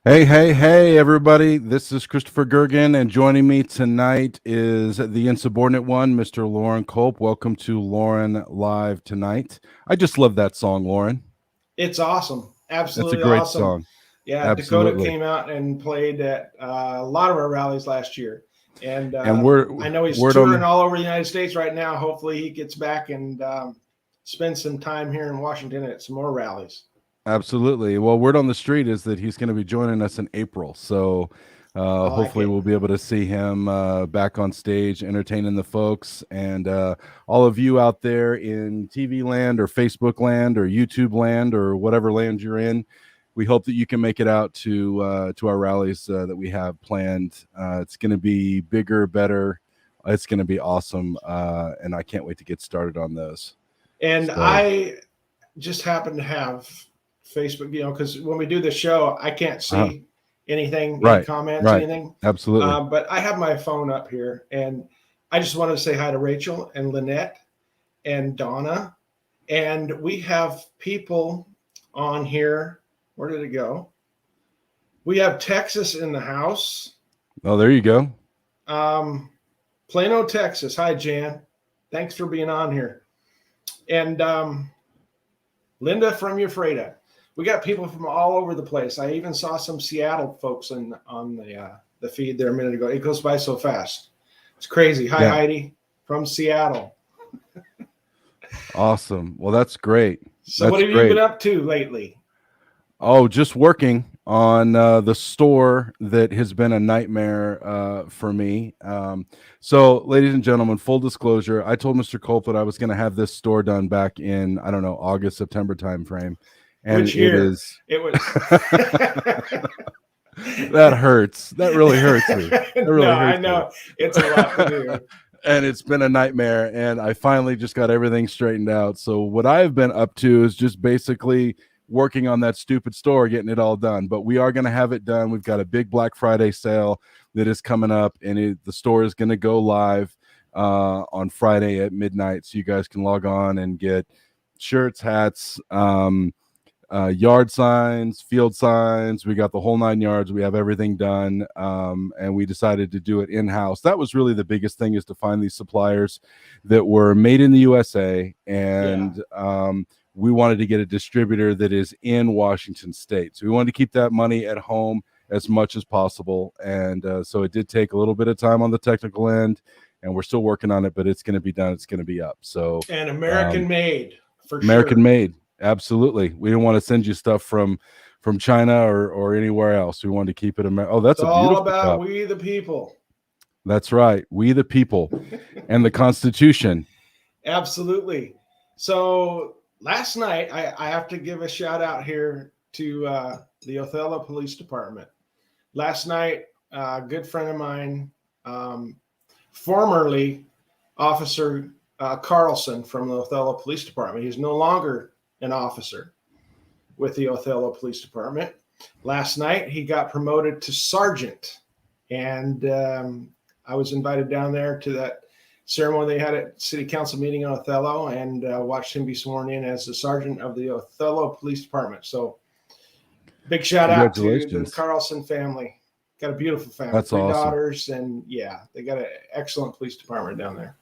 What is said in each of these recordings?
Hey, hey, hey, everybody. This is Christopher Gergen, and joining me tonight is the insubordinate one, Mr. Loren Culp. Welcome to Loren Live tonight. I just love that song, Loren. It's awesome. That's a Absolutely great awesome. song. Yeah, Dakota Absolutely. came out and played at a lot of our rallies last year. And And I know he's word on touring the all over the United States right now. Hopefully, he gets back and spends some time here in Washington at some more rallies. absolutely. Well, word on the street is that he's going to be joining us in April. So I like hopefully it. we'll be able to see him back on stage, entertaining the folks. And all of you out there in TV land or Facebook land or YouTube land or whatever land you're in, we hope that you can make it out to our rallies that we have planned. It's going to be bigger, better. It's going to be awesome, and I can't wait to get started on those. And So, I just happen to have Facebook, because when we do the show, I can't uh, see anything, any right, comments, right, anything. absolutely. But I have my phone up here, and I just wanted to say hi to Rachel and Lynette and Donna. And we have people on here. Where did it go? We have Texas in the house. Oh, there you go. Um, Plano, Texas. Hi, Jan. Thanks for being on here. And Linda from Euphraida. We got people from all over the place. I even saw some Seattle folks on the feed there a minute ago. It goes by so fast. It's crazy. Hi, Yeah, Heidi from Seattle. awesome. Well, that's great. So, what That's have you been great. up to lately? Oh, just working on the store that has been a nightmare for me. So, ladies and gentlemen, full disclosure, I told Mr. Culp that I was going to have this store done back in, I don't know, August, September timeframe. And Which it year? is, It was. that hurts. That really hurts me. That No, really I hurts me. know it's a lot to do. And it's been a nightmare. And I finally just got everything straightened out. So, what I've been up to is just basically working on that stupid store, getting it all done. But we are going to have it done. We've got a big Black Friday sale that is coming up, and the store is going to go live on Friday at midnight. So, you guys can log on and get shirts, hats, yard signs, field signs. We got the whole 9 yards. We have everything done, and we decided to do it in house. That was really the biggest thing, is to find these suppliers that were made in the USA, Yeah, and we wanted to get a distributor that is in Washington State. So we wanted to keep that money at home as much as possible, and so it did take a little bit of time on the technical end, and we're still working on it, but it's going to be done. It's going to be up. So and American um, made for American sure. made. Absolutely. We didn't want to send you stuff from China or anywhere else. We wanted to keep it American. Oh, It's that's a all beautiful about cup. we the people. That's right. We the people and the Constitution. Absolutely. So last night, I have to give a shout out here to the Othello Police Department. Last night, a good friend of mine, um, formerly Officer Carlson from the Othello Police Department, he's no longer an officer with the Othello Police Department. Last night, he got promoted to sergeant, and I was invited down there to that ceremony they had at City Council meeting in Othello, and watched him be sworn in as the sergeant of the Othello Police Department. So, big shout out to the Congratulations. Carlson family. Got a beautiful family, That's three awesome. daughters, and yeah, they got an excellent police department down there.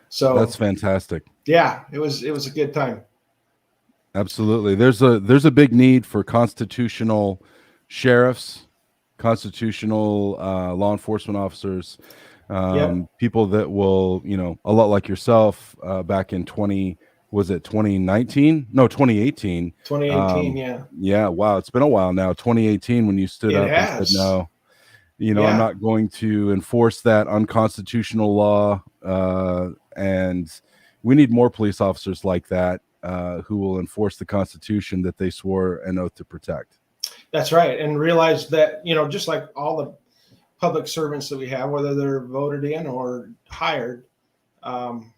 So That's fantastic. yeah, it was a good time. Absolutely. There's a big need for constitutional sheriffs, constitutional law enforcement officers, Yep, people that will, a lot like yourself, back in 2019? No, 2018. 2018. Yeah, Yeah, wow, it's been a while now. 2018, when you stood it up and said, has. no, I'm Yeah, not going to enforce that unconstitutional law. And we need more police officers like that, who will enforce the Constitution that they swore an oath to protect. that's right. And realize that, just like all the public servants that we have, whether they're voted in or hired, um,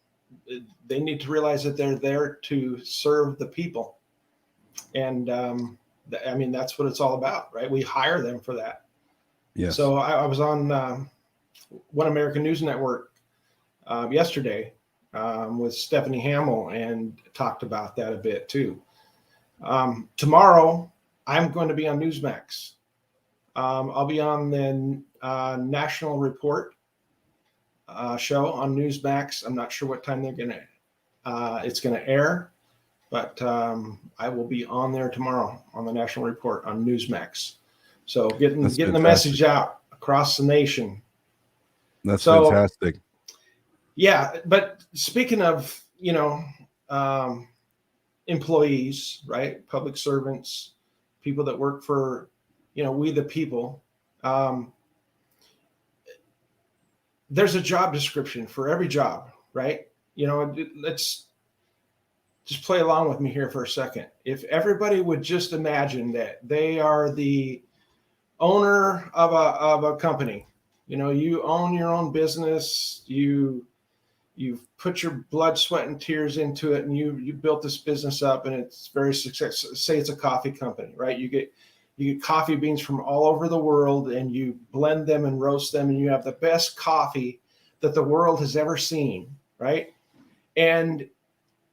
they need to realize that they're there to serve the people. And I mean, that's what it's all about, right? We hire them for that. Yes. So I was on One American News Network yesterday with Stephanie Hamill and talked about that a bit too. Tomorrow, I'm going to be on Newsmax I'll be on the National Report show on Newsmax. I'm not sure what time it's gonna air, but I will be on there tomorrow on the National Report on Newsmax. So getting the message out across the nation. That's fantastic. Yeah, but speaking of, employees, right? Public servants, people that work for, we the people. There's a job description for every job, right? Let's just play along with me here for a second. If everybody would just imagine that they are the owner of a company, you own your own business, you've put your blood, sweat, and tears into it, and you built this business up, and it's very successful. Say it's a coffee company, right? You get coffee beans from all over the world, and you blend them and roast them, and you have the best coffee that the world has ever seen, right? And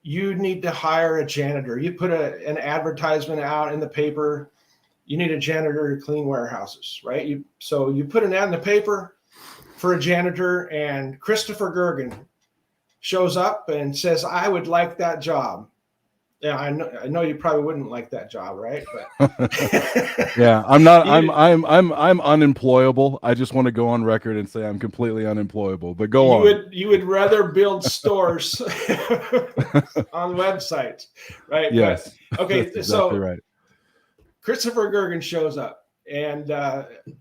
you need to hire a janitor. You put an advertisement out in the paper. You need a janitor to clean warehouses, right? So you put an ad in the paper for a janitor, and Christopher Gergen shows up and says, "I would like that job." Yeah, I know you probably wouldn't like that job, right? But yeah, I'm not. I'm unemployable. I just want to go on record and say I'm completely unemployable. But go on. You would rather build stores on websites, right? Yes. But, okay, that's exactly right. Christopher Gergen shows up and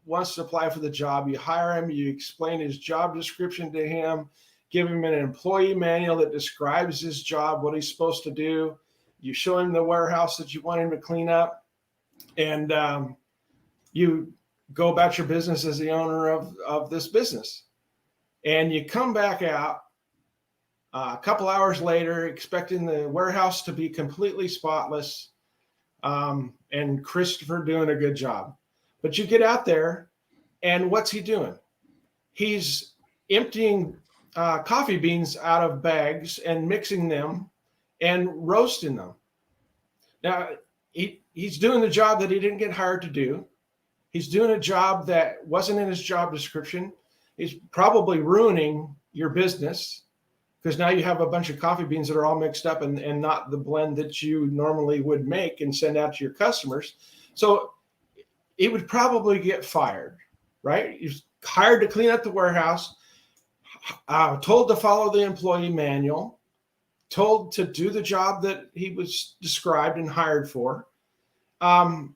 wants to apply for the job. You hire him. You explain his job description to him. Give him an employee manual that describes his job, what he's supposed to do. You show him the warehouse that you want him to clean up, and you go about your business as the owner of this business. And you come back out a couple hours later, expecting the warehouse to be completely spotless, and Christopher doing a good job. But you get out there, and what's he doing? He's emptying coffee beans out of bags and mixing them and roasting them. Now, he's doing the job that he didn't get hired to do. He's doing a job that wasn't in his job description. He's probably ruining your business because now you have a bunch of coffee beans that are all mixed up and not the blend that you normally would make and send out to your customers. So he would probably get fired, right? He's hired to clean up the warehouse, told to follow the employee manual, told to do the job that he was described and hired for, and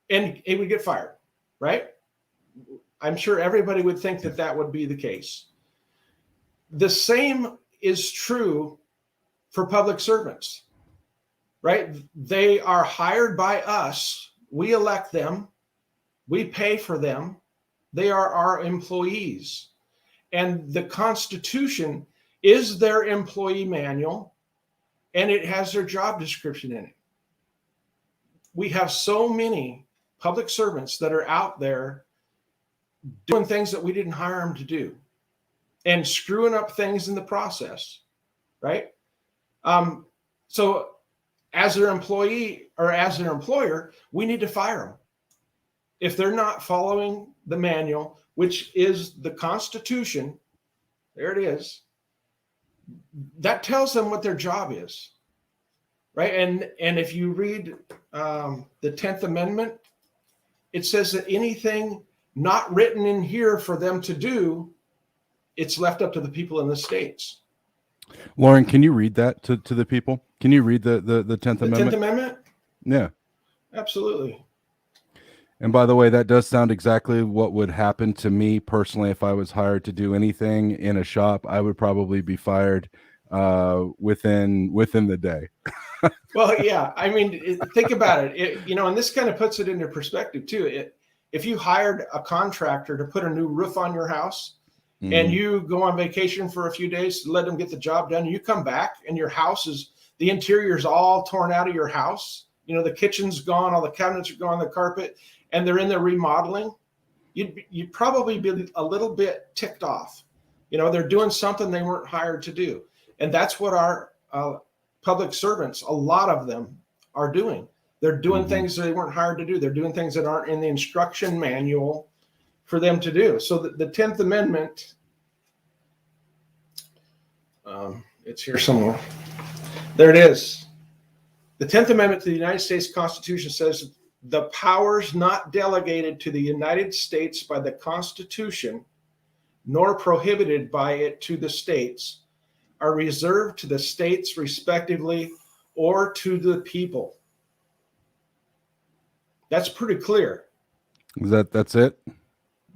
he would get fired, right? I'm sure everybody would think that would be the case. The same is true for public servants, right? They are hired by us. We elect them. We pay for them. They are our employees. And the Constitution is their employee manual, and it has their job description in it. We have so many public servants that are out there doing things that we didn't hire them to do and screwing up things in the process, right? So as their employee or as their employer, we need to fire them. If they're not following the manual, which is the Constitution, there it is, that tells them what their job is, right? And if you read the 10th Amendment, it says that anything not written in here for them to do, it's left up to the people in the states. Loren, can you read that to the people? Can you read the 10th Amendment? The 10th Amendment? Yeah. Absolutely. And by the way, that does sound exactly what would happen to me personally if I was hired to do anything in a shop. I would probably be fired within the day. Well, yeah. I mean, think about it. And this kind of puts it into perspective too. If you hired a contractor to put a new roof on your house, mm-hmm. and you go on vacation for a few days to let them get the job done, and you come back and your house the interior is all torn out of your house. The kitchen's gone, all the cabinets are gone, the carpet, and they're in there remodeling, you'd probably be a little bit ticked off. They're doing something they weren't hired to do. And that's what our public servants, a lot of them, are doing. They're doing Mhm. things they weren't hired to do. They're doing things that aren't in the instruction manual for them to do. So the 10th Amendment, it's here somewhere. There it is. The 10th Amendment to the United States Constitution says the powers not delegated to the United States by the Constitution, nor prohibited by it to the states, are reserved to the states respectively or to the people. That's pretty clear. That's it?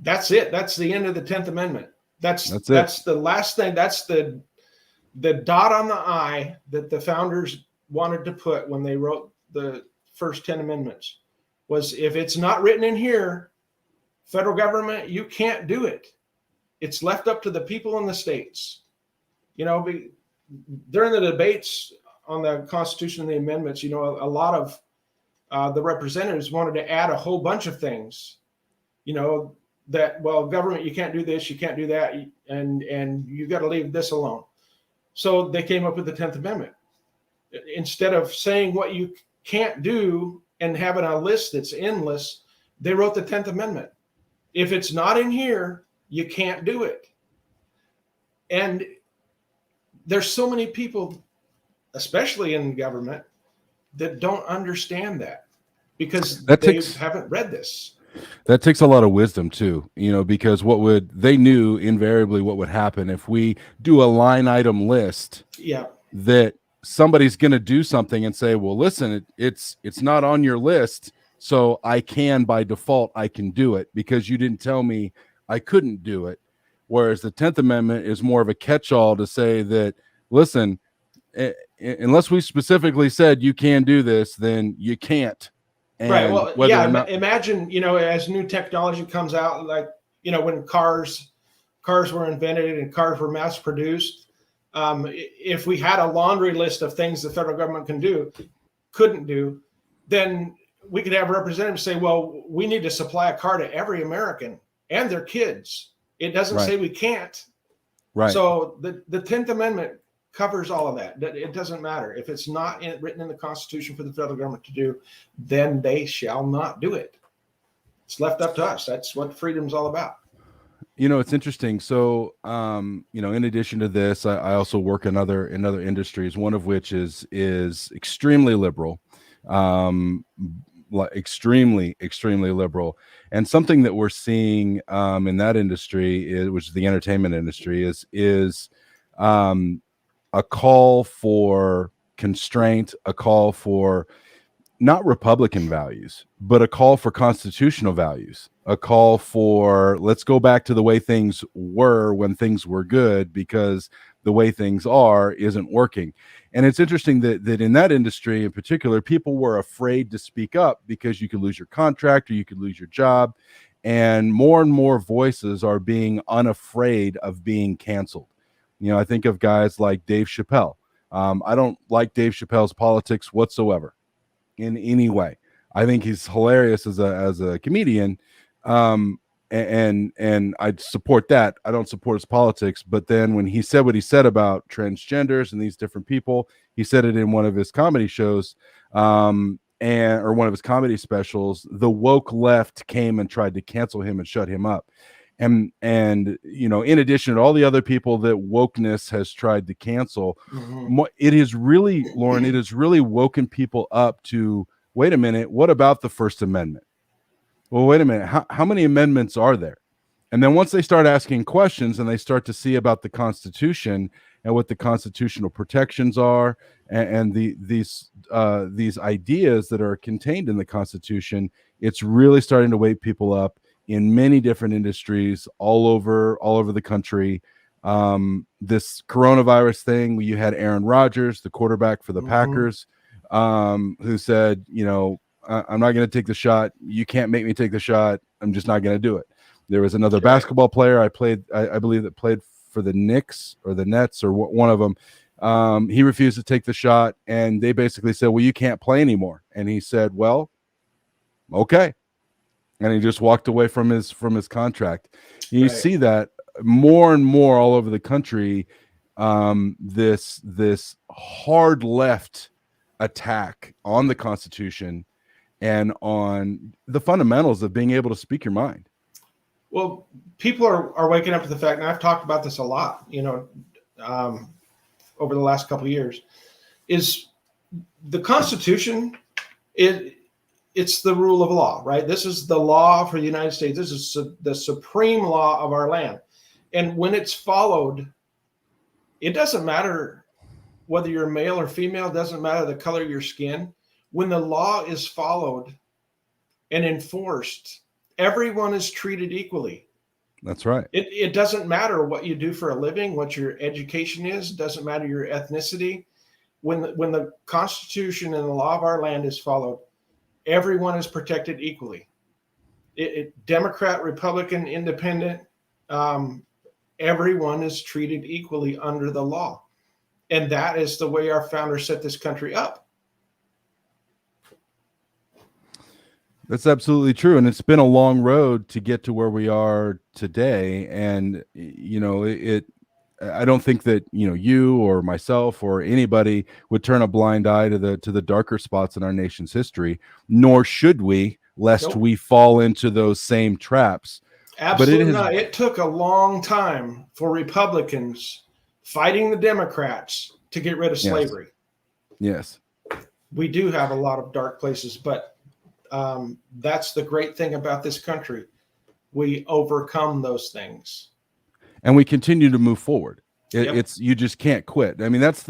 That's it. That's the end of the 10th Amendment. That's it. the last thing. That's the dot on the I that the founders wanted to put when they wrote the first 10 amendments was, if it's not written in here, federal government, you can't do it. It's left up to the people in the states. You know, during the debates on the Constitution and the amendments, you know, a lot of the representatives wanted to add a whole bunch of things, you know, that, well, government, you can't do this, you can't do that, and you got to leave this alone. So they came up with the 10th Amendment. Instead of saying what you can't do and having a list that's endless, they wrote the 10th Amendment. If it's not in here, you can't do it. And there's so many people, especially in government, that don't understand that because they haven't read this. That takes a lot of wisdom too, you know, because they knew invariably what would happen if we do a line item list. Yeah. That somebody's going to do something and say, well, listen, it's not on your list, so I can, by default, I can do it because you didn't tell me I couldn't do it. Whereas the 10th Amendment is more of a catch-all to say that, listen, unless we specifically said you can do this, then you can't. And right. Well, yeah. Imagine, you know, as new technology comes out, like, you know, when cars were invented and cars were mass produced. If we had a laundry list of things the federal government couldn't do, then we could have representatives say, well, we need to supply a car to every American and their kids. It doesn't say we can't. Right. So the 10th Amendment covers all of that. It doesn't matter. If it's not written in the Constitution for the federal government to do, then they shall not do it. It's left up to us. That's what freedom's all about. You know, it's interesting. So, you know, in addition to this, I also work in other industries, one of which is extremely liberal, extremely liberal. And something that we're seeing in that industry, which is the entertainment industry, is a call for constraint, a call for not Republican values, but a call for constitutional values, a call for let's go back to the way things were when things were good, because the way things are isn't working. And it's interesting that in that industry in particular, people were afraid to speak up because you could lose your contract or you could lose your job. And more voices are being unafraid of being canceled. You know, I think of guys like Dave Chappelle. I don't like Dave Chappelle's politics whatsoever in any way. I think he's hilarious as a comedian, and I support that. I don't support his politics. But then when he said what he said about transgenders and these different people, he said it in one of his comedy shows, or one of his comedy specials. The woke left came and tried to cancel him and shut him up. And you know, in addition to all the other people that wokeness has tried to cancel, it is really, Loren, it has really woken people up to, wait a minute, what about the First Amendment? Well, wait a minute, how many amendments are there? And then once they start asking questions and they start to see about the Constitution and what the constitutional protections are, and these ideas that are contained in the Constitution, it's really starting to wake people up in many different industries all over the country. This coronavirus thing, you had Aaron Rodgers, the quarterback for the Packers, who said, you know, I'm not going to take the shot. You can't make me take the shot. I'm just not going to do it. There was another basketball player I believe that played for the Knicks or the Nets or one of them. He refused to take the shot, and they basically said, well, you can't play anymore. And he said, well, okay. And he just walked away from his contract. And you see that more and more all over the country. This hard left attack on the Constitution and on the fundamentals of being able to speak your mind. Well, people are waking up to the fact, and I've talked about this a lot, over the last couple of years, is the Constitution. It's the rule of law, right? This is the law for the United States. This is the supreme law of our land. And when it's followed, it doesn't matter whether you're male or female, it doesn't matter the color of your skin. When the law is followed and enforced, everyone is treated equally. That's right. It doesn't matter what you do for a living, what your education is, it doesn't matter your ethnicity. When the Constitution and the law of our land is followed, everyone is protected equally. Democrat, Republican, Independent, everyone is treated equally under the law. And that is the way our founders set this country up. That's absolutely true. And it's been a long road to get to where we are today. And, I don't think that, you or myself or anybody would turn a blind eye to the darker spots in our nation's history, nor should we, lest Nope. we fall into those same traps. Absolutely not. It took a long time for Republicans fighting the Democrats to get rid of slavery. Yes. We do have a lot of dark places, but that's the great thing about this country. We overcome those things. And we continue to move forward. It's you just can't quit. I mean, that's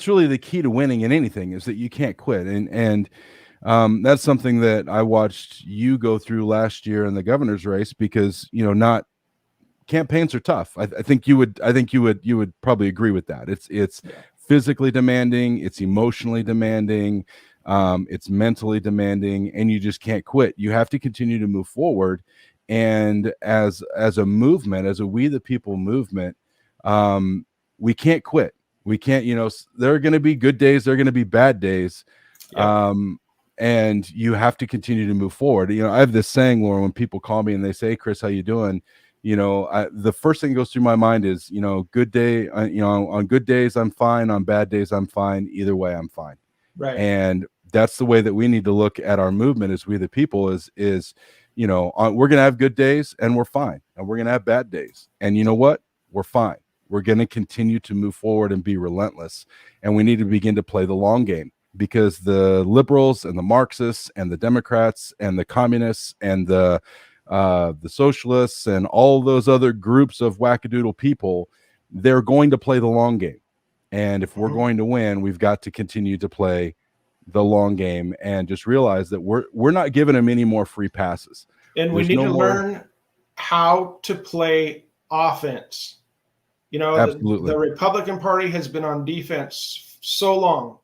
really the key to winning in anything, is that you can't quit. And that's something that I watched you go through last year in the governor's race, because not campaigns are tough. I think you would probably agree with that. It's physically demanding, it's emotionally demanding, it's mentally demanding, and you just can't quit. You have to continue to move forward. And as a movement, as a We the People movement, we can't quit. We can't, there are going to be good days, there are going to be bad days. And you have to continue to move forward. I have this saying, Loren, when people call me and they say, "Hey, Chris, how you doing?" The first thing that goes through my mind is, good day. On good days, I'm fine. On bad days, I'm fine. Either way, I'm fine. Right. And that's the way that we need to look at our movement as We the People is, we're going to have good days and we're fine. And we're going to have bad days. And you know what? We're fine. We're going to continue to move forward and be relentless. And we need to begin to play the long game, because the liberals and the Marxists and the Democrats and the communists and the socialists and all those other groups of wackadoodle people, they're going to play the long game. And if we're going to win, we've got to continue to play the long game and just realize that we're not giving them any more free passes. And we need to learn how to play offense. Absolutely. The Republican Party has been on defense so long.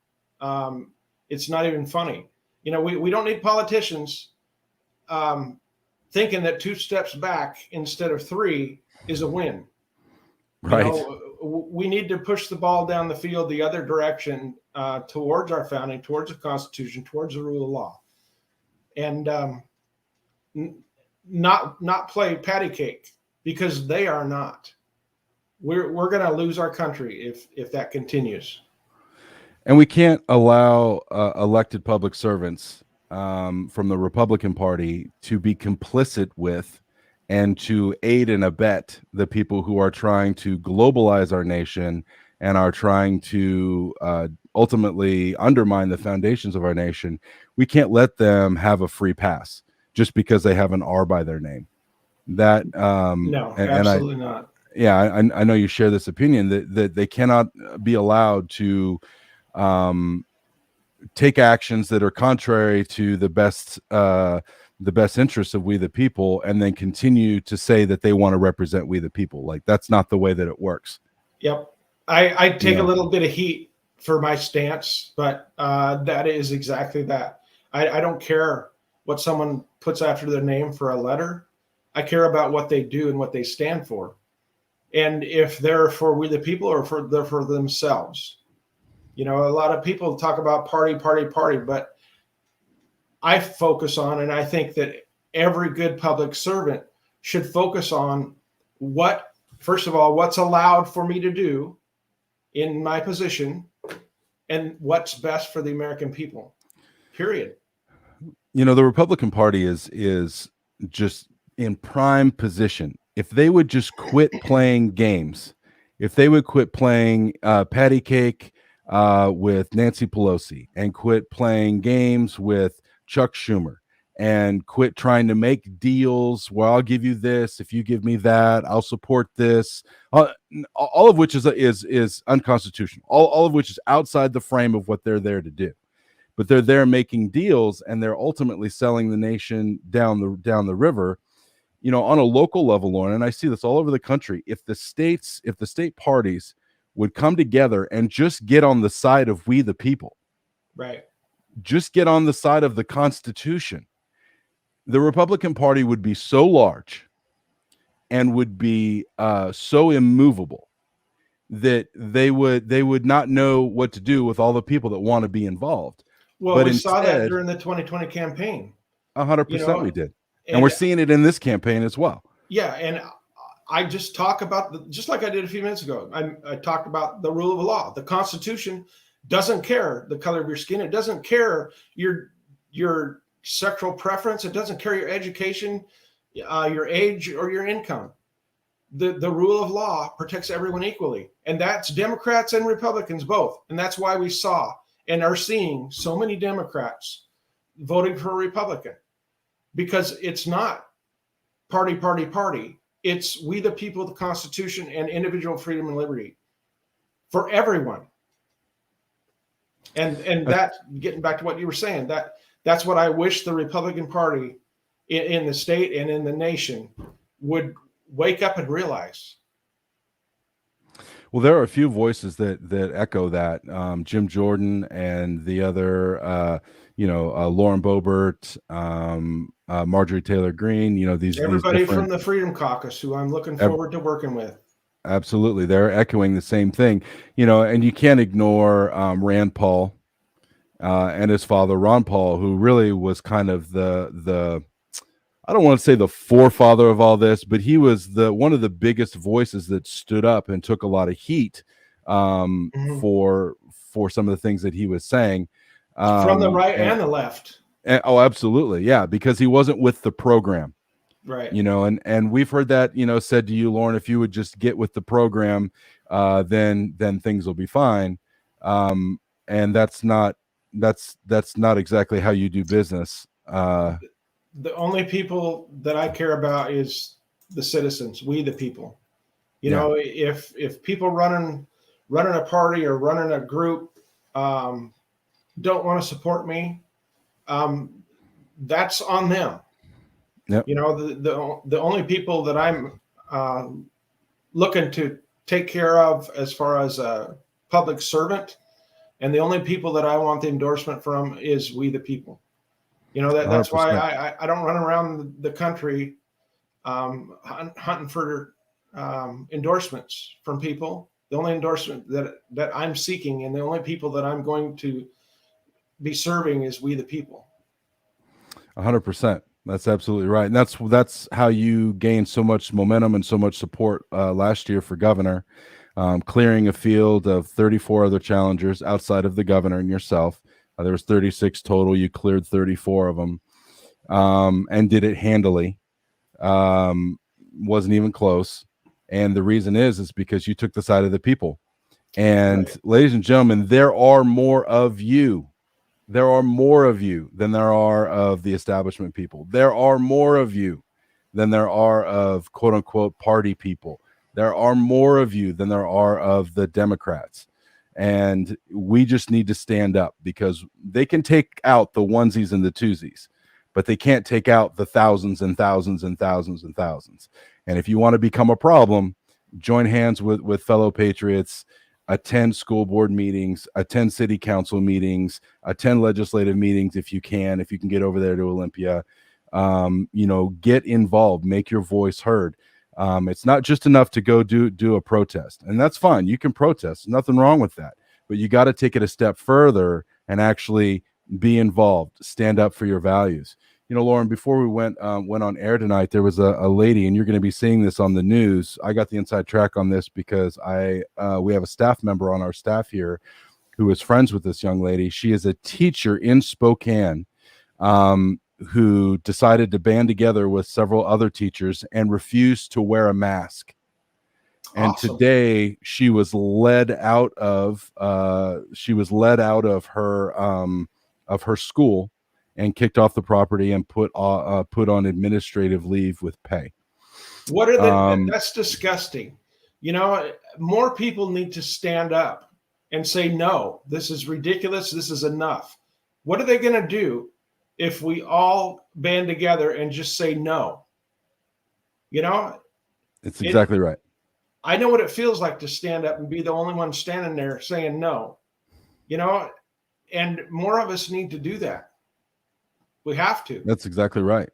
It's not even funny. We don't need politicians thinking that 2 steps back instead of 3 is a win. Right. We need to push the ball down the field the other direction, towards our founding, towards the Constitution, towards the rule of law, and not play patty cake, because they are not. We're going to lose our country if that continues. And we can't allow elected public servants from the Republican Party to be complicit with and to aid and abet the people who are trying to globalize our nation and are trying to ultimately undermine the foundations of our nation. We can't let them have a free pass just because they have an R by their name. That no, absolutely not. Yeah, I know you share this opinion that they cannot be allowed to take actions that are contrary to the best interests of We the People, and then continue to say that they want to represent We the People. Like, that's not the way that it works. Yep. I take a little bit of heat for my stance, but that is exactly that. I don't care what someone puts after their name for a letter. I care about what they do and what they stand for. And if they're for We the People or they're for themselves. A lot of people talk about party, but I focus on, and I think that every good public servant should focus on first of all, what's allowed for me to do in my position, and what's best for the American people, period. The Republican Party is just in prime position. If they would just quit playing games, if they would quit playing patty cake with Nancy Pelosi and quit playing games with Chuck Schumer and quit trying to make deals where I'll give you this if you give me that, I'll support this, all of which is unconstitutional, all of which is outside the frame of what they're there to do. But they're there making deals, and they're ultimately selling the nation down the river, on a local level, Lauren. And I see this all over the country. If the state parties would come together and just get on the side of we the people, right, just get on the side of the Constitution, the Republican Party would be so large and would be so immovable that they would not know what to do with all the people that want to be involved. Well, but we instead, saw that during the 2020 campaign. 100% we did. And we're seeing it in this campaign as well. Yeah. And I just talk about, just like I did a few minutes ago, I talked about the rule of law. The Constitution doesn't care the color of your skin. It doesn't care your sexual preference. It doesn't care your education, your age, or your income. The rule of law protects everyone equally. And that's Democrats and Republicans both. And that's why we saw and are seeing so many Democrats voting for a Republican, because it's not party. It's we the people, the Constitution, and individual freedom and liberty for everyone. And that, getting back to what you were saying, that's what I wish the Republican Party in the state and in the nation would wake up and realize. Well, there are a few voices that echo that. Jim Jordan and the other, Lauren Boebert, Marjorie Taylor Greene. These everybody from the Freedom Caucus, who I'm looking forward to working with. Absolutely, they're echoing the same thing. And you can't ignore Rand Paul and his father, Ron Paul, who really was kind of the I don't want to say the forefather of all this, but he was one of the biggest voices that stood up and took a lot of heat for some of the things that he was saying. From the right and the left. Oh, absolutely. Yeah, because he wasn't with the program. Right. And we've heard that, said to you, Lauren, if you would just get with the program, then things will be fine. And that's not exactly how you do business. The only people that I care about is the citizens, we the people. If people running a party or running a group don't want to support me, that's on them. Yep. The only people that I'm looking to take care of as far as a public servant, and the only people that I want the endorsement from is we the people. That's 100%. Why I don't run around the country hunting for endorsements from people. The only endorsement that I'm seeking, and the only people that I'm going to be serving, is we the people. 100%. That's absolutely right. And that's how you gained so much momentum and so much support last year for governor, clearing a field of 34 other challengers outside of the governor and yourself. There was 36 total. You cleared 34 of them, and did it handily. Wasn't even close. And the reason is because you took the side of the people. And right. Ladies and gentlemen, there are more of you. There are more of you than there are of the establishment people. There are more of you than there are of quote unquote party people. There are more of you than there are of the Democrats. And we just need to stand up, because they can take out the onesies and the twosies, but they can't take out the thousands and thousands and thousands and thousands. And if you want to become a problem, join hands with fellow patriots, attend school board meetings, attend city council meetings, attend legislative meetings if you can get over there to Olympia. Get involved, make your voice heard. It's not just enough to go do a protest, and that's fine. You can protest, nothing wrong with that, but you got to take it a step further and actually be involved, stand up for your values. Lauren, before we went on air tonight, there was a lady, and you're going to be seeing this on the news. I got the inside track on this because we have a staff member on our staff here who is friends with this young lady. She is a teacher in Spokane, who decided to band together with several other teachers and refused to wear a mask. And Awesome. today she was led out of her school and kicked off the property and put on administrative leave with pay. What are that's disgusting. More people need to stand up and say, no, this is ridiculous. This is enough. What are they going to do if we all band together and just say no? It's exactly right. I know what it feels like to stand up and be the only one standing there saying no, and more of us need to do that. We have to. That's exactly right.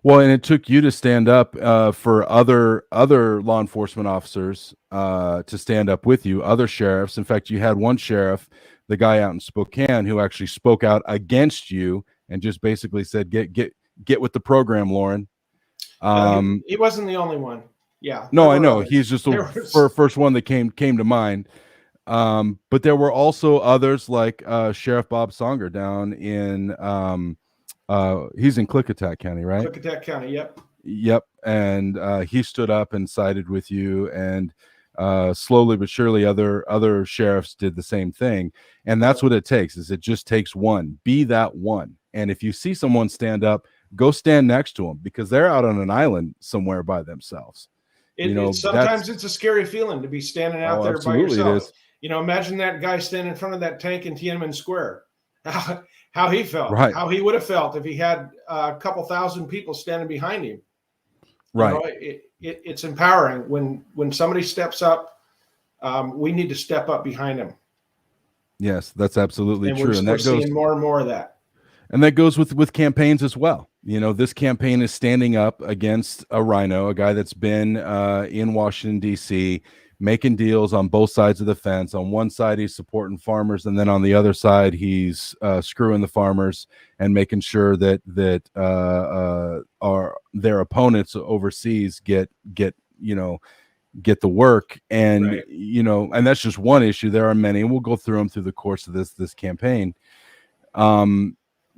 Well, and it took you to stand up for other law enforcement officers to stand up with you, other sheriffs. In fact, you had one sheriff, the guy out in Spokane, who actually spoke out against you and just basically said, get with the program, Loren. He wasn't the only one. Yeah. No, I know. He's just the first one that came to mind. But there were also others like Sheriff Bob Songer down in he's in Klickitat County, right? Klickitat County, yep. Yep. And he stood up and sided with you, and slowly but surely other sheriffs did the same thing. And that's what it takes, is it just takes one. Be that one. And if you see someone stand up, go stand next to them, because they're out on an island somewhere by themselves. Sometimes it's a scary feeling to be standing out there by yourself. Imagine that guy standing in front of that tank in Tiananmen Square. How he felt, right. How he would have felt if he had a couple thousand people standing behind him. Right. It's empowering when somebody steps up. We need to step up behind them. Yes, that's absolutely true. And we're seeing more and more of that. And that goes with campaigns as well. This campaign is standing up against a rhino, a guy that's been in Washington, D.C., making deals on both sides of the fence. On one side, he's supporting farmers, and then on the other side, he's screwing the farmers and making sure that their opponents overseas get the work. And right. And that's just one issue. There are many, and we'll go through them through the course of this campaign.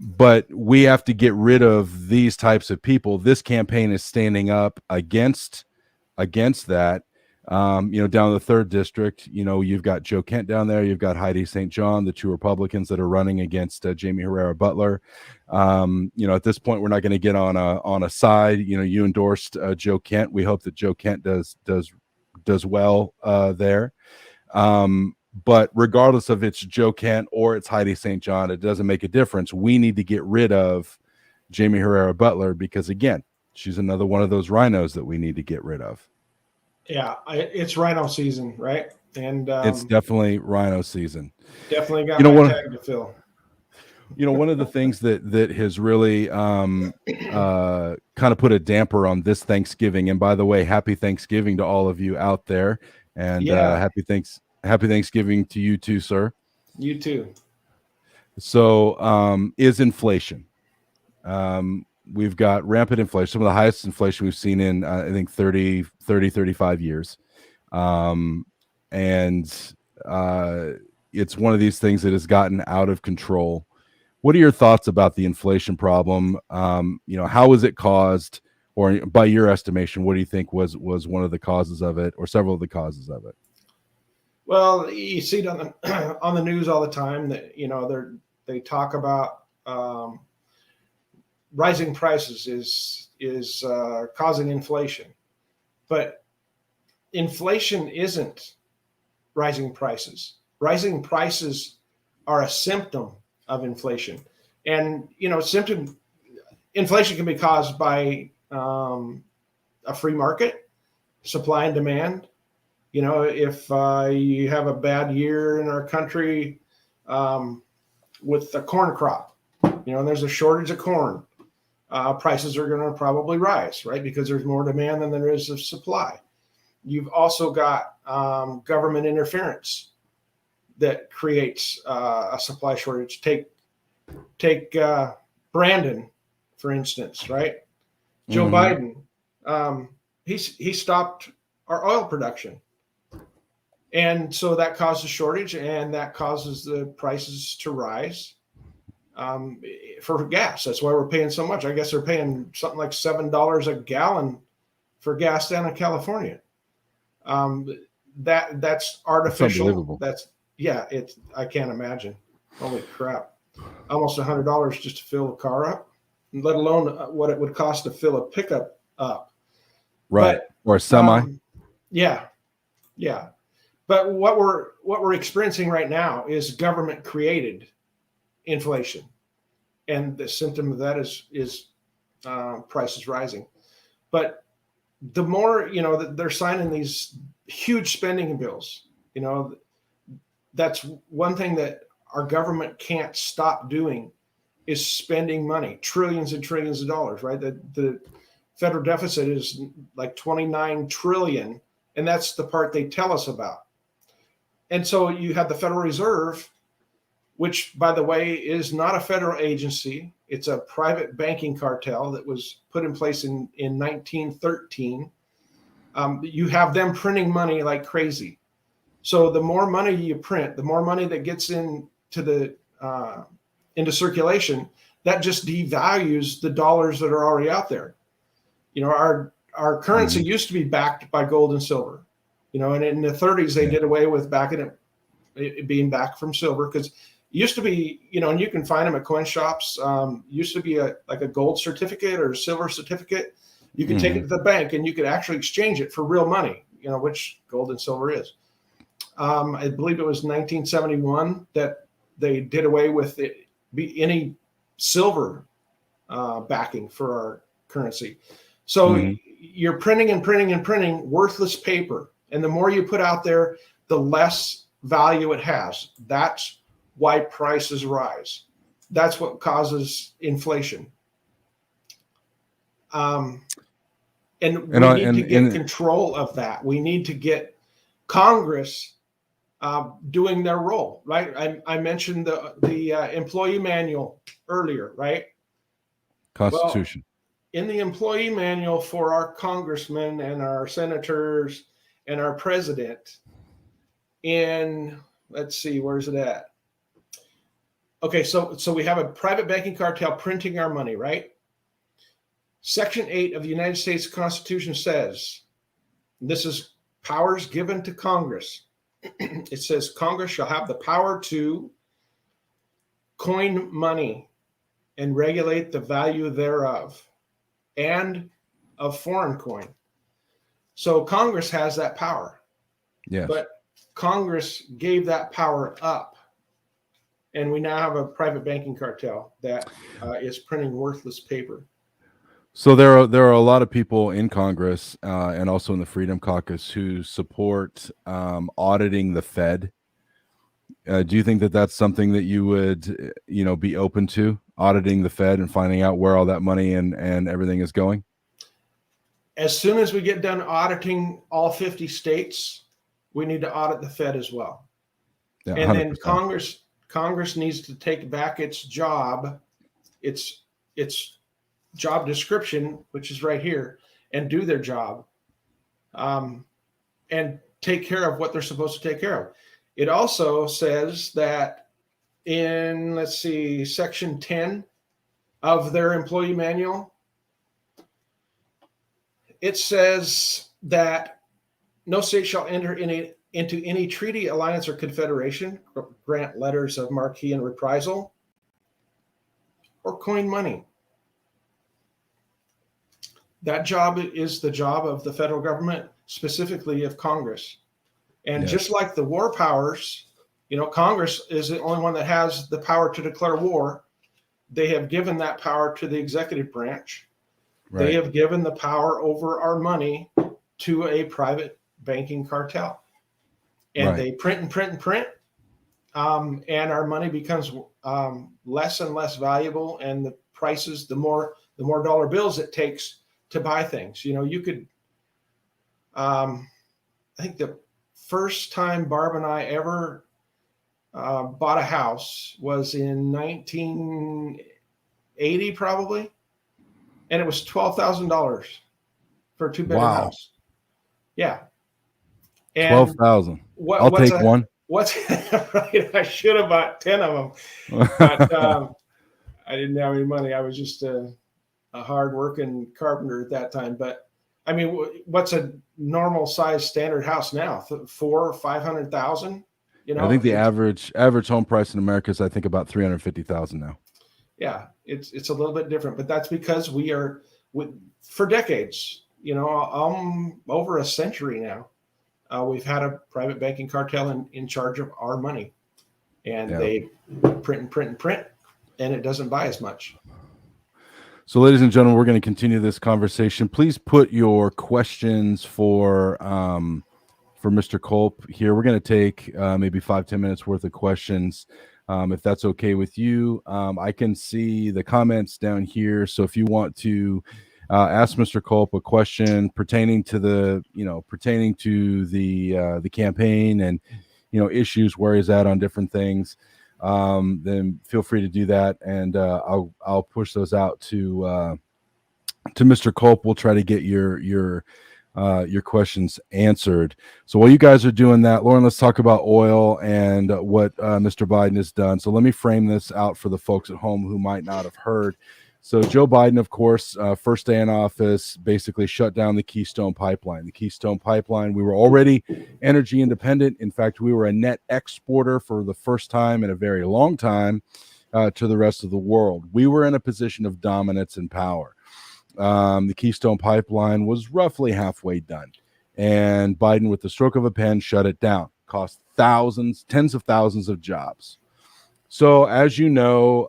But we have to get rid of these types of people. This campaign is standing up against that. Down in the 3rd district, you've got Joe Kent down there. You've got Heidi St. John, the two Republicans that are running against Jamie Herrera Butler. At this point, we're not going to get on a side. You endorsed Joe Kent. We hope that Joe Kent does well there. But regardless of it's Joe Kent or it's Heidi St. John, it doesn't make a difference. We need to get rid of Jamie Herrera Butler, because, again, she's another one of those rhinos that we need to get rid of. Yeah, it's rhino season, right? And it's definitely rhino season. Definitely got my tag to fill. One of the things that has really kind of put a damper on this Thanksgiving, and by the way, happy Thanksgiving to all of you out there, and happy Thanksgiving to you too, sir. You too. So is inflation. We've got rampant inflation, some of the highest inflation we've seen in, I think, 35 years. And it's one of these things that has gotten out of control. What are your thoughts about the inflation problem? How was it caused, or by your estimation, what do you think was one of the causes of it, or several of the causes of it? Well, you see it on the news all the time that, they talk about rising prices is causing inflation, but inflation isn't rising prices. Rising prices are a symptom of inflation, and inflation can be caused by a free market, supply and demand. If you have a bad year in our country with the corn crop, and there's a shortage of corn, prices are going to probably rise, right? Because there's more demand than there is of supply. You've also got government interference that creates a supply shortage. Take Brandon, for instance, right? Joe Biden, he stopped our oil production. And so that causes shortage, and that causes the prices to rise. for gas. That's why we're paying so much. I guess they're paying something like $7 a gallon for gas down in California. That's artificial. That's I can't imagine. Holy crap! Almost $100 just to fill a car up, let alone what it would cost to fill a pickup up. Right. But, or a semi. Yeah. But what we're experiencing right now is government created inflation, and the symptom of that is prices rising. But the more they're signing these huge spending bills, that's one thing that our government can't stop doing is spending money, trillions and trillions of dollars, right? The federal deficit is like 29 trillion, and that's the part they tell us about. And so you have the Federal Reserve, which, by the way, is not a federal agency. It's a private banking cartel that was put in place in 1913. You have them printing money like crazy. So the more money you print, the more money that gets into circulation, that just devalues the dollars that are already out there. Our currency used to be backed by gold and silver, and in the 30s they did away with backing it being backed from silver, because it used to be, and you can find them at coin shops. Used to be like a gold certificate or a silver certificate. You could take it to the bank and you could actually exchange it for real money, which gold and silver is. I believe it was 1971 that they did away with any silver backing for our currency. So you're printing and printing and printing worthless paper. And the more you put out there, the less value it has. That's why prices rise. That's what causes inflation. And we need to get control of that. We need to get Congress doing their role, right? I mentioned the employee manual earlier, right? Constitution. Well, in the employee manual for our congressmen and our senators and our president, let's see, where's it at? Okay, so we have a private banking cartel printing our money, right? Section 8 of the United States Constitution says, this is powers given to Congress. It says Congress shall have the power to coin money and regulate the value thereof and of foreign coin. So Congress has that power. Yes. But Congress gave that power up. And we now have a private banking cartel that is printing worthless paper. So there are a lot of people in Congress and also in the Freedom Caucus who support auditing the Fed. Do you think that that's something that you would, be open to, auditing the Fed and finding out where all that money and everything is going? As soon as we get done auditing all 50 states, we need to audit the Fed as well. Yeah, and 100%. Then Congress needs to take back its job, its job description, which is right here, and do their job, and take care of what they're supposed to take care of. It also says that in, section 10 of their employee manual, it says that no state shall enter into any treaty, alliance, or confederation, grant letters of marque and reprisal, or coin money. That job is the job of the federal government, specifically of Congress. And just like the war powers, Congress is the only one that has the power to declare war. They have given that power to the executive branch. Right. They have given the power over our money to a private banking cartel. And they print and print and print. And our money becomes less and less valuable. And the prices, the more dollar bills it takes to buy things. You could, I think the first time Barb and I ever bought a house was in 1980, probably. And it was $12,000 for a 2-bedroom house. Yeah. And $12,000. I'll take one. What's right? I should have bought 10 of them. But I didn't have any money. I was just a hard working carpenter at that time. But I mean, what's a normal size standard house now? 400,000 or 500,000. I think the It's average home price in America is, I think, about 350,000 now. yeah, it's a little bit different, but that's because we are with for decades. Over a century now. We've had a private banking cartel in charge of our money, and Yeah. they print and print and print, and it doesn't buy as much. So, ladies and gentlemen, we're going to continue this conversation. Please put your questions for Mr. Culp here. We're going to take maybe 5-10 minutes worth of questions, if that's okay with you. I can see the comments down here, so if you want to ask Mr. Culp a question pertaining to the campaign and issues where he's at on different things, then feel free to do that, and I'll push those out to Mr. Culp. We'll try to get your questions answered. So while you guys are doing that, Loren, let's talk about oil and what Mr. Biden has done. So let me frame this out for the folks at home who might not have heard. So Joe Biden, of course, first day in office, basically shut down the Keystone Pipeline. The Keystone Pipeline, we were already energy independent. In fact, we were a net exporter for the first time in a very long time to the rest of the world. We were in a position of dominance and power. The Keystone Pipeline was roughly halfway done, and Biden, with the stroke of a pen, shut it down. Cost thousands, tens of thousands of jobs. So, as you know,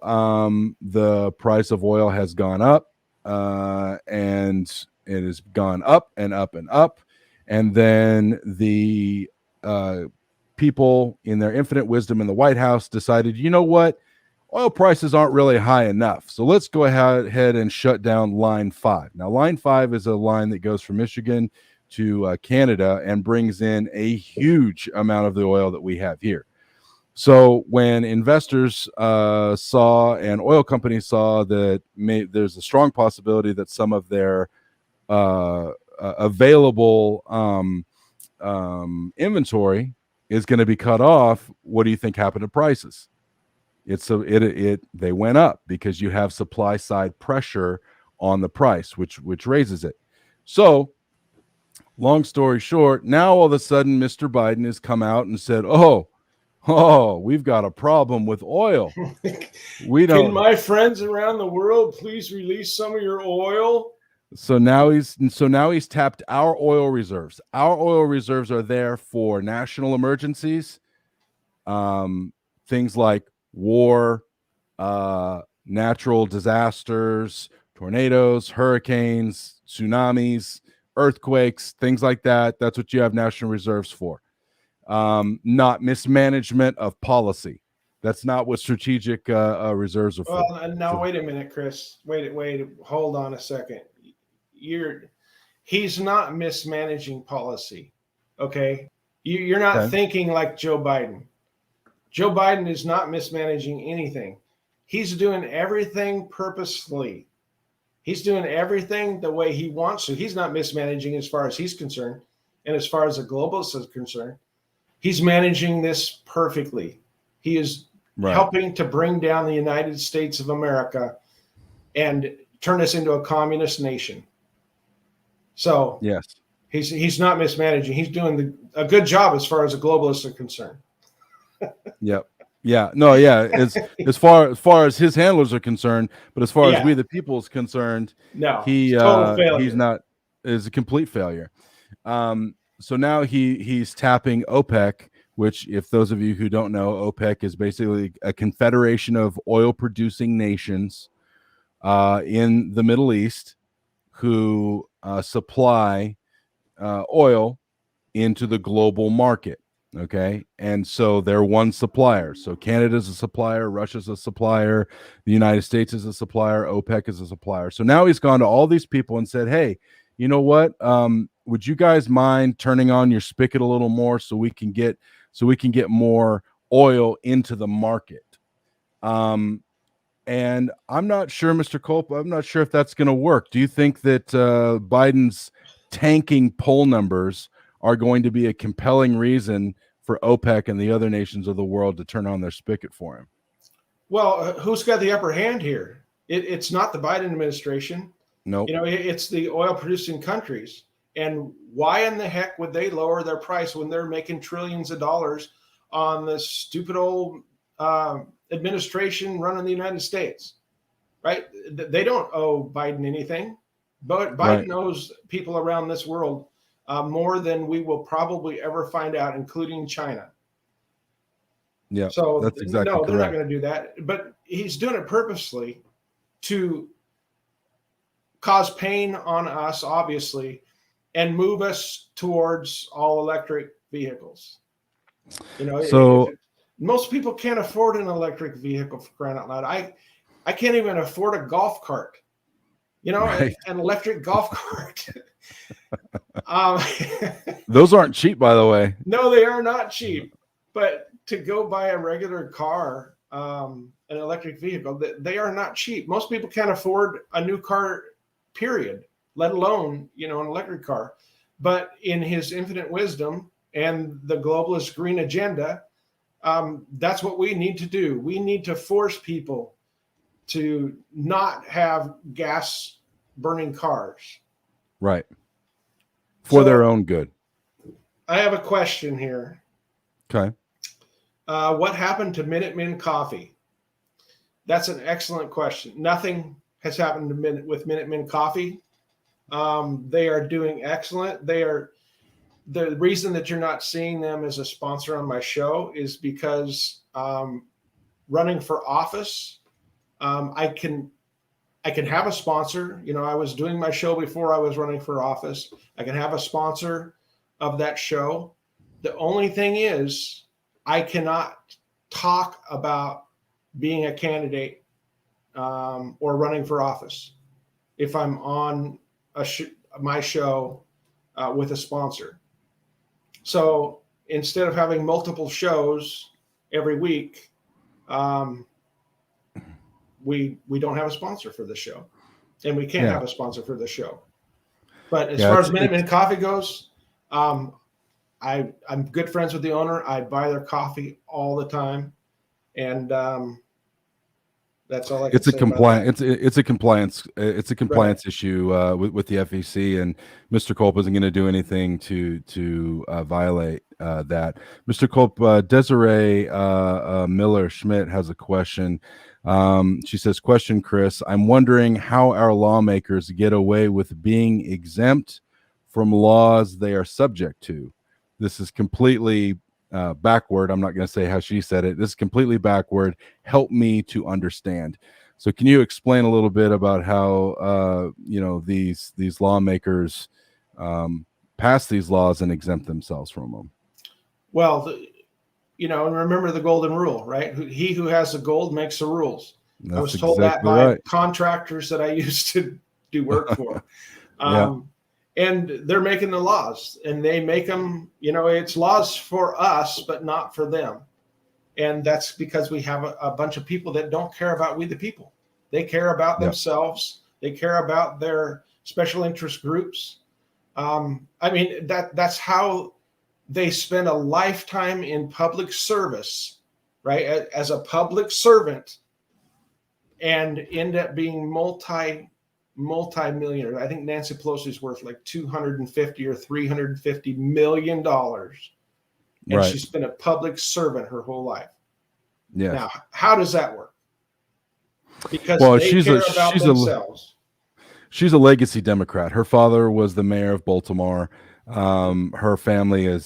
the price of oil has gone up, and it has gone up and up and up. And then the people, in their infinite wisdom in the White House, decided, you know what? Oil prices aren't really high enough. So let's go ahead and shut down Line 5. Now, Line 5 is a line that goes from Michigan to Canada and brings in a huge amount of the oil that we have here. So when investors saw and oil companies saw that there's a strong possibility that some of their available inventory is going to be cut off, what do you think happened to prices? They went up because you have supply side pressure on the price, which raises it. So, long story short, now all of a sudden, Mr. Biden has come out and said, "Oh, we've got a problem with oil. We don't." Can my friends around the world please release some of your oil? So now he's tapped our oil reserves. Our oil reserves are there for national emergencies, things like war, natural disasters, tornadoes, hurricanes, tsunamis, earthquakes, things like that. That's what you have national reserves for. Not mismanagement of policy. That's not what strategic reserves are for. Well, now wait a minute, Chris. Wait. Hold on a second. He's not mismanaging policy. Okay, you're not thinking like Joe Biden. Joe Biden is not mismanaging anything. He's doing everything purposefully. He's doing everything the way he wants to. He's not mismanaging as far as he's concerned. And as far as the globalists is concerned, he's managing this perfectly. He is helping to bring down the United States of America and turn us into a communist nation. So yes, he's not mismanaging. He's doing a good job as far as the globalists are concerned. Yep. Yeah. No. Yeah. As far as his handlers are concerned, but as far as we the people is concerned, no, he's not is a complete failure. So now he's tapping OPEC, which, if those of you who don't know, OPEC is basically a confederation of oil producing nations in the Middle East who supply oil into the global market. Okay. And so they're one supplier. So Canada's a supplier, Russia's a supplier, the United States is a supplier, OPEC is a supplier. So now he's gone to all these people and said, hey, you know what? Would you guys mind turning on your spigot a little more so we can get more oil into the market? And I'm not sure, Mr. Culp, I'm not sure if that's going to work. Do you think that Biden's tanking poll numbers are going to be a compelling reason for OPEC and the other nations of the world to turn on their spigot for him? Well, who's got the upper hand here? It's not the Biden administration. Nope. It's the oil producing countries. And why in the heck would they lower their price when they're making trillions of dollars on this stupid old administration running the United States? Right? They don't owe Biden anything, but Biden owes people around this world more than we will probably ever find out, including China. Yeah, so that's exactly no, they're not correct. going to do that. But he's doing it purposely to cause pain on us, obviously, and move us towards all electric vehicles. So Most people can't afford an electric vehicle, for crying out loud. I can't even afford a golf cart. right. An electric golf cart. Those aren't cheap, by the way. No, they are not cheap. But to go buy a regular car, an electric vehicle, they are not cheap. Most people can't afford a new car, period, let alone, an electric car. But in his infinite wisdom and the globalist green agenda, that's what we need to do. We need to force people to not have gas burning cars. Right. For their own good. I have a question here. Okay. What happened to Minutemen Coffee? That's an excellent question. Nothing has happened with Minutemen Coffee. They are doing excellent. The reason that you're not seeing them as a sponsor on my show is because running for office, I can have a sponsor. I was doing my show before I was running for office. I can have a sponsor of that show. The only thing is, I cannot talk about being a candidate or running for office if I'm on my show with a sponsor. So instead of having multiple shows every week, we don't have a sponsor for the show, and we can't have a sponsor for the show. But as far as Minutemen Coffee goes, I'm good friends with the owner. I buy their coffee all the time, and that's all I can say about that. It's a compliance issue with the FEC, and Mr. Culp isn't going to do anything to violate that. Mr. Culp, Desiree Miller Schmidt has a question. She says, "Question, Chris. I'm wondering how our lawmakers get away with being exempt from laws they are subject to. This is completely backward. I'm not going to say how she said it. This is completely backward. Help me to understand." So can you explain a little bit about how these lawmakers pass these laws and exempt themselves from them? Well, and remember the golden rule, right? He who has the gold makes the rules. I was told that by contractors that I used to do work for. And they're making the laws, and they make them, it's laws for us, but not for them. And that's because we have a bunch of people that don't care about we the people. They care about themselves. They care about their special interest groups. That's how they spend a lifetime in public service, right? As a public servant, and end up being multi-millionaire. I think Nancy Pelosi's worth like $250 or $350 million. And she's been a public servant her whole life. Yeah. Now, how does that work? Because they care about themselves. She's a legacy Democrat. Her father was the mayor of Baltimore. Her family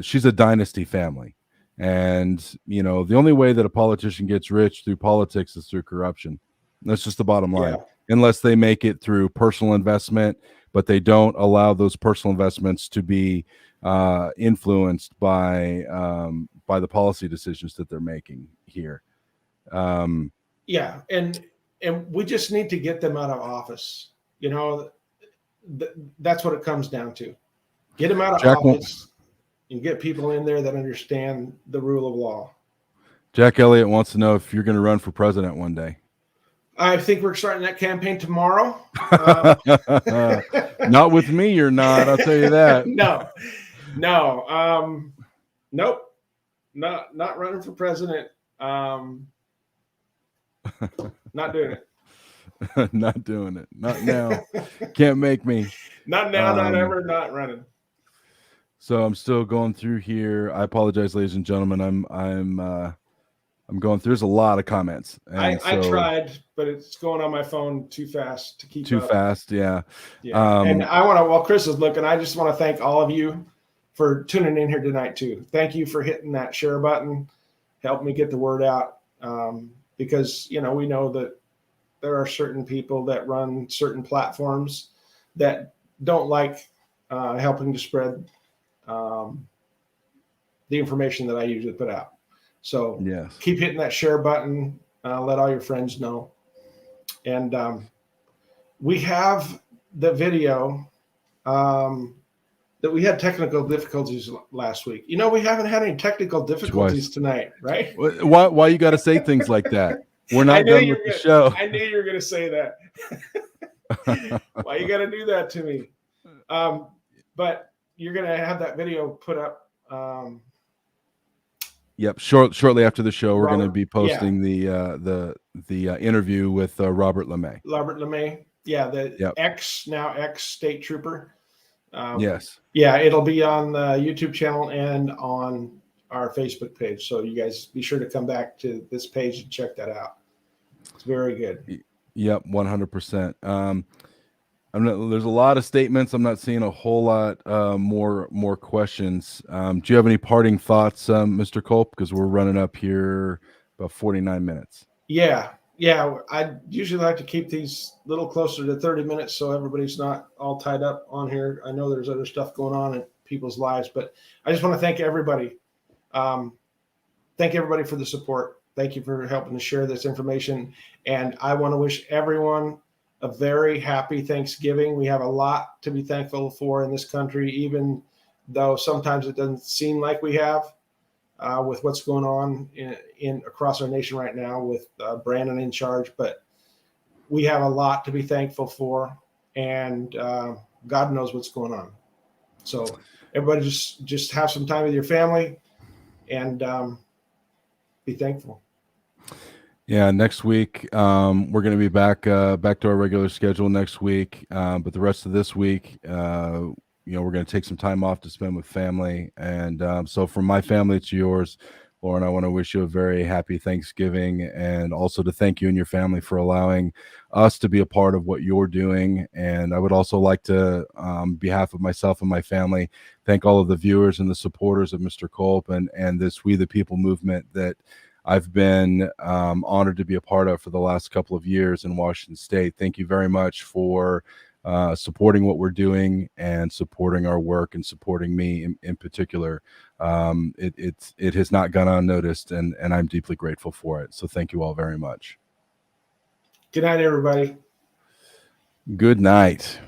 she's a dynasty family. And, the only way that a politician gets rich through politics is through corruption. That's just the bottom line. Yeah. Unless they make it through personal investment, but they don't allow those personal investments to be influenced by the policy decisions that they're making here. And we just need to get them out of office. That's what it comes down to. Get them out of office and get people in there that understand the rule of law. Jack Elliott wants to know if you're going to run for president one day. I think we're starting that campaign tomorrow. Not with me, you're not. I'll tell you that. No. Nope. Not running for president. Not doing it. Not doing it. Not now. Can't make me. Not now, not ever, not running. So I'm still going through here. I apologize, ladies and gentlemen. I'm going through. There's a lot of comments, and I tried, but it's going on my phone too fast to keep too up. fast. Yeah. Yeah. And I want to, while Chris is looking, I just want to thank all of you for tuning in here tonight too. Thank you for hitting that share button. Help me get the word out. Because, we know that there are certain people that run certain platforms that don't like helping to spread the information that I usually put out. So yes, keep hitting that share button. Let all your friends know. And we have the video that we had technical difficulties last week. We haven't had any technical difficulties tonight, right? Why you got to say things like that? We're not done with the show. I knew you were going to say that. Why you got to do that to me? But you're going to have that video put up. Yep. Shortly after the show, we're going to be posting the interview with Robert LeMay. Robert LeMay. Yeah. The ex state trooper. Yes. Yeah. It'll be on the YouTube channel and on our Facebook page. So you guys be sure to come back to this page and check that out. It's very good. Yep. 100%. There's a lot of statements. I'm not seeing a whole lot more questions. Do you have any parting thoughts, Mr. Culp? Because we're running up here about 49 minutes. Yeah. I usually like to keep these a little closer to 30 minutes so everybody's not all tied up on here. I know there's other stuff going on in people's lives, but I just want to thank everybody. Thank everybody for the support. Thank you for helping to share this information. And I want to wish everyone a very happy Thanksgiving. We have a lot to be thankful for in this country, even though sometimes it doesn't seem like we have with what's going on in across our nation right now with Brandon in charge. But we have a lot to be thankful for, and God knows what's going on. So everybody just have some time with your family and be thankful. Yeah, next week we're going to be back to our regular schedule next week. But the rest of this week, we're going to take some time off to spend with family. And so from my family to yours, Loren, I want to wish you a very happy Thanksgiving, and also to thank you and your family for allowing us to be a part of what you're doing. And I would also like to, on behalf of myself and my family, thank all of the viewers and the supporters of Mr. Culp and this We the People movement that I've been honored to be a part of for the last couple of years in Washington State. Thank you very much for supporting what we're doing and supporting our work and supporting me in particular. It has not gone unnoticed, and I'm deeply grateful for it. So thank you all very much. Good night, everybody. Good night.